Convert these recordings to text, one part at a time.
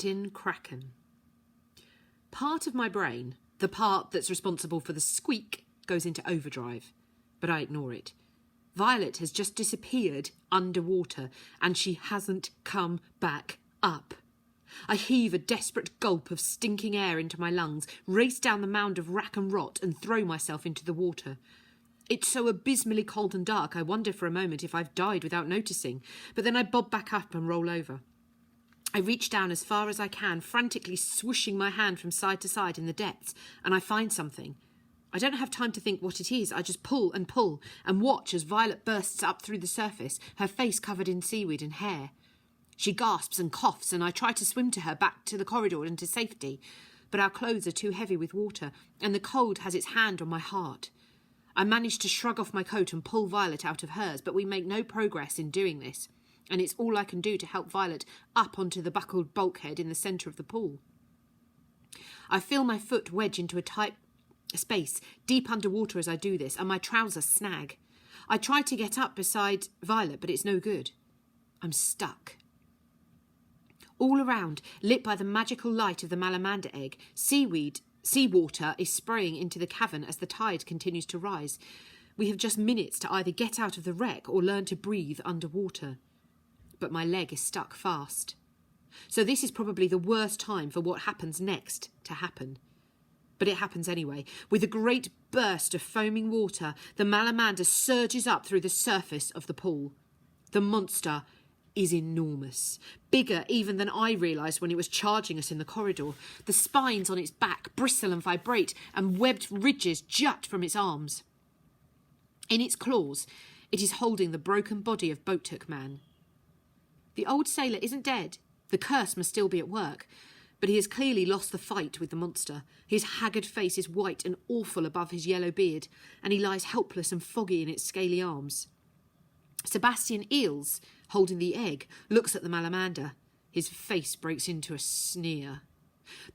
Captain Kraken. Part of my brain, the part that's responsible for the squeak, goes into overdrive, but I ignore it. Violet has just disappeared underwater, and she hasn't come back up. I heave a desperate gulp of stinking air into my lungs, race down the mound of rack and rot, and throw myself into the water. It's so abysmally cold and dark, I wonder for a moment if I've died without noticing, but then I bob back up and roll over. I reach down as far as I can, frantically swooshing my hand from side to side in the depths, and I find something. I don't have time to think what it is. I just pull and watch as Violet bursts up through the surface, her face covered in seaweed and hair. She gasps and coughs, and I try to swim to her back to the corridor and to safety, but our clothes are too heavy with water, and the cold has its hand on my heart. I manage to shrug off my coat and pull Violet out of hers, but we make no progress in doing this, and it's all I can do to help Violet up onto the buckled bulkhead in the centre of the pool. I feel my foot wedge into a tight space, deep underwater as I do this, and my trousers snag. I try to get up beside Violet, but it's no good. I'm stuck. All around, lit by the magical light of the malamander egg, seawater is spraying into the cavern as the tide continues to rise. We have just minutes to either get out of the wreck or learn to breathe underwater. But my leg is stuck fast. So this is probably the worst time for what happens next to happen. But it happens anyway. With a great burst of foaming water, the malamander surges up through the surface of the pool. The monster is enormous, bigger even than I realised when it was charging us in the corridor. The spines on its back bristle and vibrate, and webbed ridges jut from its arms. In its claws, it is holding the broken body of Boathook Man. The old sailor isn't dead. The curse must still be at work. But he has clearly lost the fight with the monster. His haggard face is white and awful above his yellow beard, and he lies helpless and foggy in its scaly arms. Sebastian Eels, holding the egg, looks at the malamander. His face breaks into a sneer.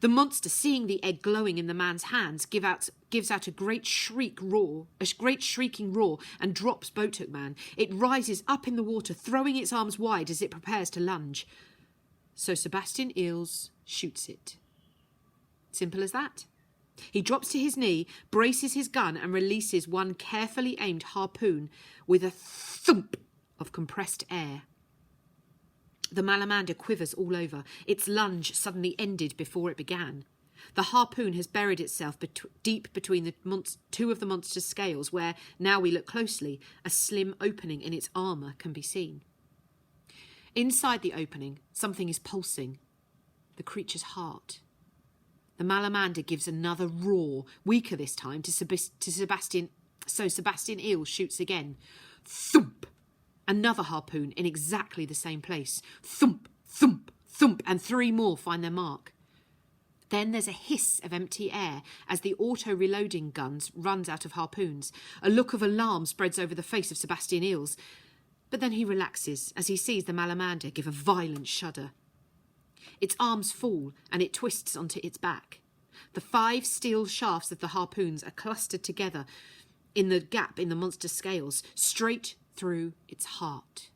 The monster, seeing the egg glowing in the man's hands, gives out a great shrieking roar, and drops Boathook Man. It rises up in the water, throwing its arms wide as it prepares to lunge. So Sebastian Eels shoots it. Simple as that. He drops to his knee, braces his gun, and releases one carefully aimed harpoon with a thump of compressed air. The malamander quivers all over. Its lunge suddenly ended before it began. The harpoon has buried itself deep between two of the monster's scales, where, now we look closely, a slim opening in its armour can be seen. Inside the opening, something is pulsing. The creature's heart. The malamander gives another roar, weaker this time, to Sebastian. So Sebastian Eel shoots again. Thump! Another harpoon in exactly the same place. Thump, thump, thump, and 3 more find their mark. Then there's a hiss of empty air as the auto-reloading guns runs out of harpoons. A look of alarm spreads over the face of Sebastian Eels. But then he relaxes as he sees the malamander give a violent shudder. Its arms fall and it twists onto its back. The 5 steel shafts of the harpoons are clustered together in the gap in the monster's scales, straight through its heart.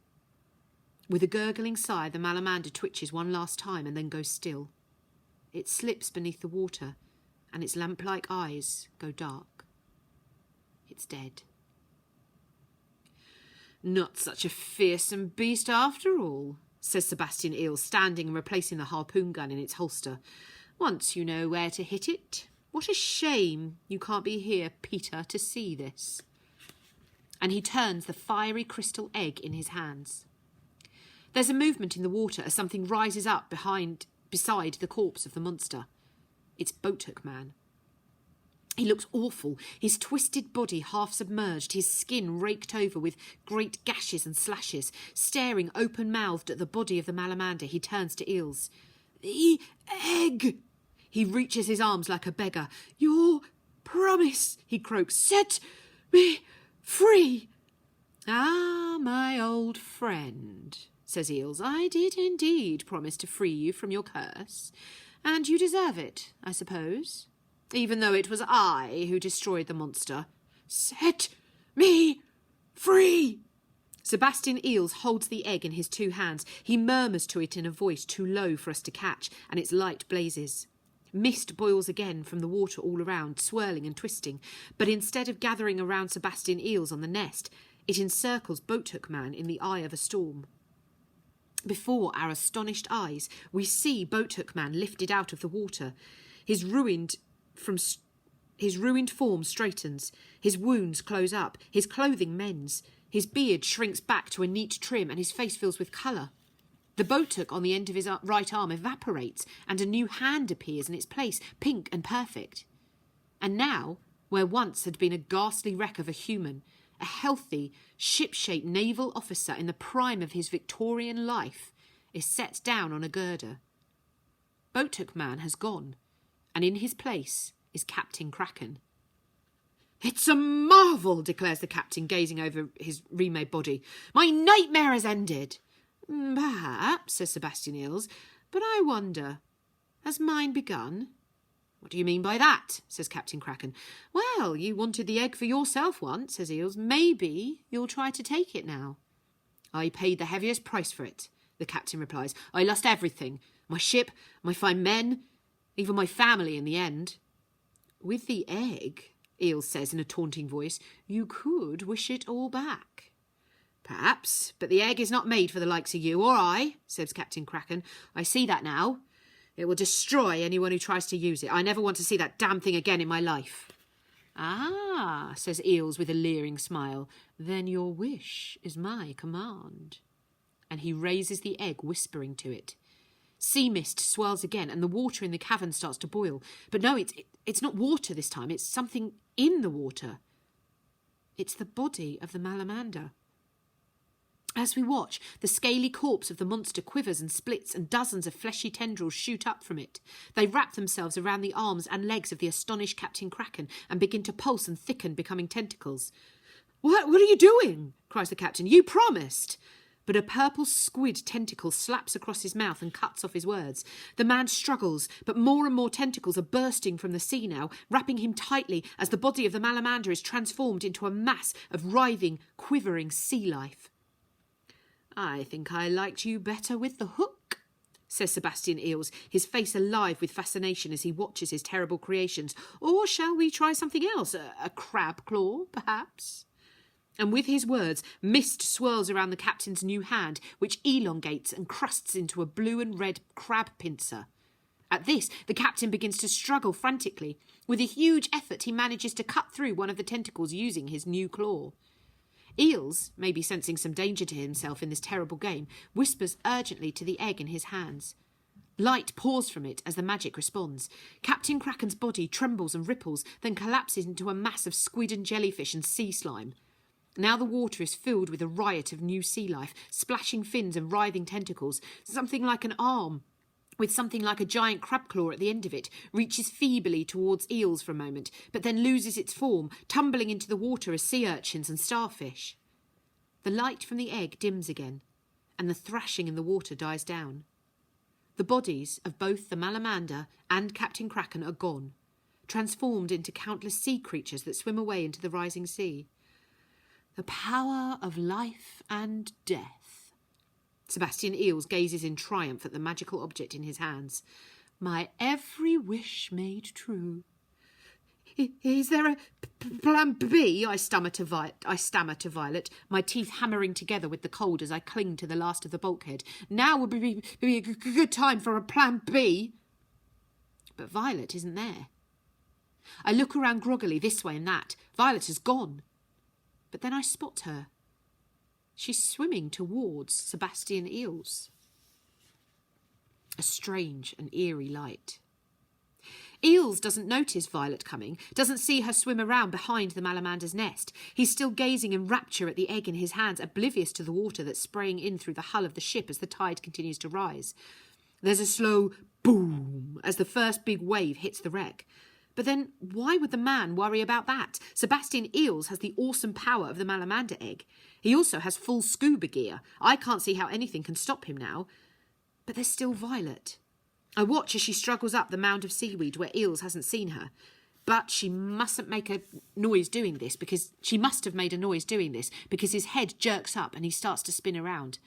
With a gurgling sigh, the malamander twitches one last time and then goes still. It slips beneath the water, and its lamp-like eyes go dark. It's dead. Not such a fearsome beast after all, says Sebastian Eel, standing and replacing the harpoon gun in its holster. Once you know where to hit it. What a shame you can't be here, Peter, to see this. And he turns the fiery crystal egg in his hands. There's a movement in the water as something rises up beside the corpse of the monster. It's Boathook Man. He looks awful, his twisted body half submerged, his skin raked over with great gashes and slashes. Staring open-mouthed at the body of the malamander, he turns to Eels. The egg! He reaches his arms like a beggar. Your promise, he croaks. Set me free. Ah, my old friend, says Eels. I did indeed promise to free you from your curse, and you deserve it, I suppose. Even though it was I who destroyed the monster. Set me free! Sebastian Eels holds the egg in his 2 hands. He murmurs to it in a voice too low for us to catch, and its light blazes. Mist boils again from the water all around, swirling and twisting, but instead of gathering around Sebastian Eels on the nest, it encircles Boathook Man in the eye of a storm. Before our astonished eyes, we see Boathook Man lifted out of the water. His ruined form straightens, his wounds close up, his clothing mends, his beard shrinks back to a neat trim, and his face fills with colour. The boathook on the end of his right arm evaporates, and a new hand appears in its place, pink and perfect. And now, where once had been a ghastly wreck of a human, a healthy, ship-shaped naval officer in the prime of his Victorian life is set down on a girder. Boathook Man has gone, and in his place is Captain Kraken. "It's a marvel," declares the captain, gazing over his remade body. "My nightmare has ended." "Perhaps," says Sebastian Eels, "but I wonder, has mine begun?" "What do you mean by that?" says Captain Kraken. "Well, you wanted the egg for yourself once," says Eels. "Maybe you'll try to take it now." "I paid the heaviest price for it," the captain replies. "I lost everything. My ship, my fine men, even my family in the end." "With the egg," Eels says in a taunting voice, "you could wish it all back." "Perhaps, but the egg is not made for the likes of you or I," says Captain Kraken. "I see that now. It will destroy anyone who tries to use it. I never want to see that damn thing again in my life." "Ah," says Eels with a leering smile, "then your wish is my command." And he raises the egg, whispering to it. Sea mist swirls again, and the water in the cavern starts to boil. But no, it's not water this time. It's something in the water. It's the body of the Malamander. As we watch, the scaly corpse of the monster quivers and splits, and dozens of fleshy tendrils shoot up from it. They wrap themselves around the arms and legs of the astonished Captain Kraken and begin to pulse and thicken, becoming tentacles. What are you doing?" cries the captain. "You promised." But a purple squid tentacle slaps across his mouth and cuts off his words. The man struggles, but more and more tentacles are bursting from the sea now, wrapping him tightly as the body of the Malamander is transformed into a mass of writhing, quivering sea life. "I think I liked you better with the hook," says Sebastian Eels, his face alive with fascination as he watches his terrible creations. "Or shall we try something else? A crab claw, perhaps?" And with his words, mist swirls around the captain's new hand, which elongates and crusts into a blue and red crab pincer. At this, the captain begins to struggle frantically. With a huge effort, he manages to cut through one of the tentacles using his new claw. Eels, maybe sensing some danger to himself in this terrible game, whispers urgently to the egg in his hands. Light pours from it as the magic responds. Captain Kraken's body trembles and ripples, then collapses into a mass of squid and jellyfish and sea slime. Now the water is filled with a riot of new sea life, splashing fins and writhing tentacles. Something like an arm, with something like a giant crab claw at the end of it, reaches feebly towards Eels for a moment, but then loses its form, tumbling into the water as sea urchins and starfish. The light from the egg dims again, and the thrashing in the water dies down. The bodies of both the Malamander and Captain Kraken are gone, transformed into countless sea creatures that swim away into the rising sea. The power of life and death. Sebastian Eels gazes in triumph at the magical object in his hands. My every wish made true. "Is there a plan B?" I stammer to Violet, my teeth hammering together with the cold as I cling to the last of the bulkhead. "Now would be a good time for a plan B." But Violet isn't there. I look around groggily this way and that. Violet has gone. But then I spot her. She's swimming towards Sebastian Eels. A strange and eerie light. Eels doesn't notice Violet coming, doesn't see her swim around behind the Malamander's nest. He's still gazing in rapture at the egg in his hands, oblivious to the water that's spraying in through the hull of the ship as the tide continues to rise. There's a slow boom as the first big wave hits the wreck. But then why would the man worry about that? Sebastian Eels has the awesome power of the Malamander egg. He also has full scuba gear. I can't see how anything can stop him now. But there's still Violet. I watch as she struggles up the mound of seaweed where Eels hasn't seen her. But she mustn't make a noise doing this because his head jerks up and he starts to spin around.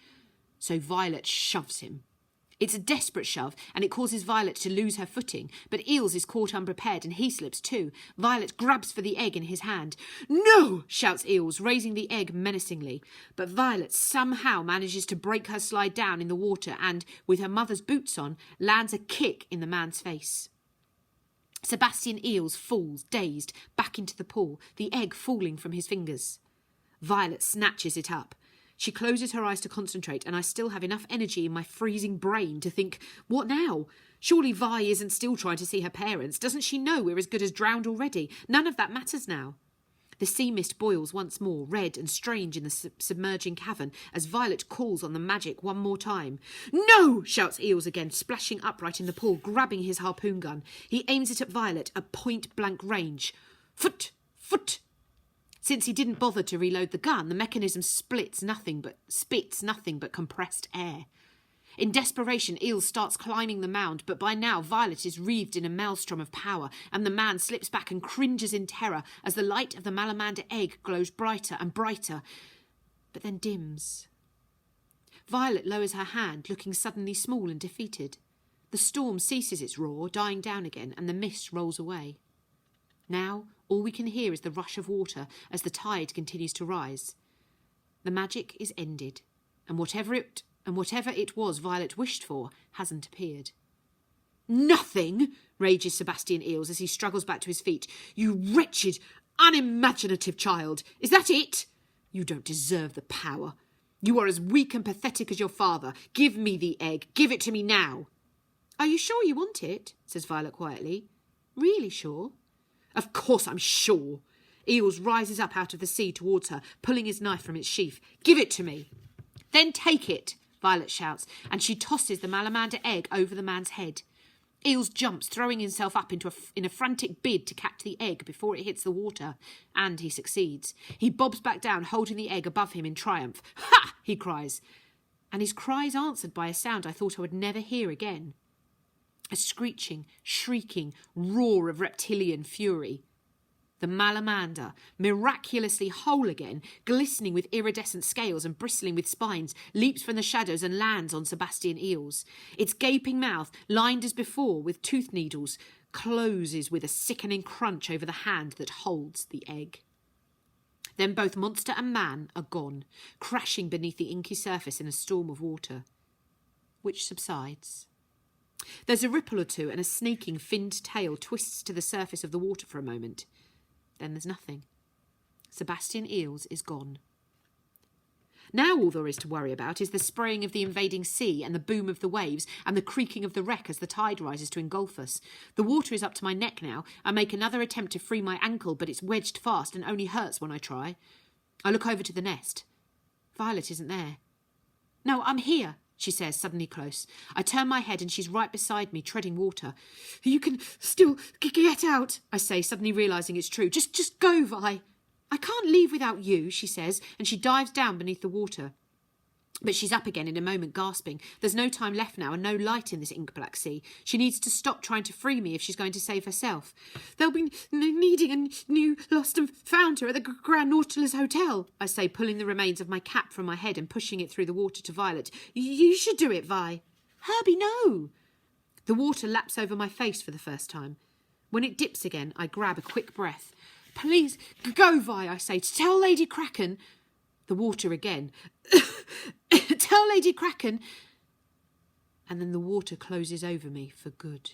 So Violet shoves him. It's a desperate shove, and it causes Violet to lose her footing, but Eels is caught unprepared and he slips too. Violet grabs for the egg in his hand. "No!" shouts Eels, raising the egg menacingly. But Violet somehow manages to break her slide down in the water and, with her mother's boots on, lands a kick in the man's face. Sebastian Eels falls, dazed, back into the pool, the egg falling from his fingers. Violet snatches it up. She closes her eyes to concentrate, and I still have enough energy in my freezing brain to think, what now? Surely Vi isn't still trying to see her parents. Doesn't she know we're as good as drowned already? None of that matters now. The sea mist boils once more, red and strange in the submerging cavern, as Violet calls on the magic one more time. "No!" shouts Eels again, splashing upright in the pool, grabbing his harpoon gun. He aims it at Violet at point-blank range. Foot! Foot! Since he didn't bother to reload the gun, the mechanism spits nothing but compressed air. In desperation, Eels starts climbing the mound, but by now Violet is wreathed in a maelstrom of power, and the man slips back and cringes in terror as the light of the Malamander egg glows brighter and brighter, but then dims. Violet lowers her hand, looking suddenly small and defeated. The storm ceases its roar, dying down again, and the mist rolls away. Now, all we can hear is the rush of water as the tide continues to rise. The magic is ended, and whatever it was Violet wished for hasn't appeared. "Nothing!" rages Sebastian Eels as he struggles back to his feet. "You wretched, unimaginative child! Is that it? You don't deserve the power. You are as weak and pathetic as your father. Give me the egg. Give it to me now." "Are you sure you want it?" says Violet quietly. "Really sure?" "Of course I'm sure." Eels rises up out of the sea towards her, pulling his knife from its sheath. "Give it to me." "Then take it," Violet shouts, and she tosses the Malamander egg over the man's head. Eels jumps, throwing himself up in a frantic bid to catch the egg before it hits the water, and he succeeds. He bobs back down, holding the egg above him in triumph. "Ha!" he cries, and his cry is answered by a sound I thought I would never hear again. A screeching, shrieking roar of reptilian fury. The Malamander, miraculously whole again, glistening with iridescent scales and bristling with spines, leaps from the shadows and lands on Sebastian Eels. Its gaping mouth, lined as before with tooth needles, closes with a sickening crunch over the hand that holds the egg. Then both monster and man are gone, crashing beneath the inky surface in a storm of water, which subsides. There's a ripple or two and a snaking finned tail twists to the surface of the water for a moment. Then there's nothing. Sebastian Eels is gone. Now all there is to worry about is the spraying of the invading sea and the boom of the waves and the creaking of the wreck as the tide rises to engulf us. The water is up to my neck now. I make another attempt to free my ankle, but it's wedged fast and only hurts when I try. I look over to the nest. Violet isn't there. "No, I'm here," she says, suddenly close. I turn my head and she's right beside me, treading water. "You can still get out," I say, suddenly realising it's true. Just go, Vi." "I can't leave without you," she says, and she dives down beneath the water. But she's up again in a moment, gasping. There's no time left now and no light in this ink-black sea. She needs to stop trying to free me if she's going to save herself. "They'll be needing a new lost and found her at the Grand Nautilus Hotel," I say, pulling the remains of my cap from my head and pushing it through the water to Violet. "You should do it, Vi." "Herbie, no." The water laps over my face for the first time. When it dips again, I grab a quick breath. "Please, go, Vi," I say. "Tell Lady Kraken." The water again. "Tell Lady Kraken." And then the water closes over me for good.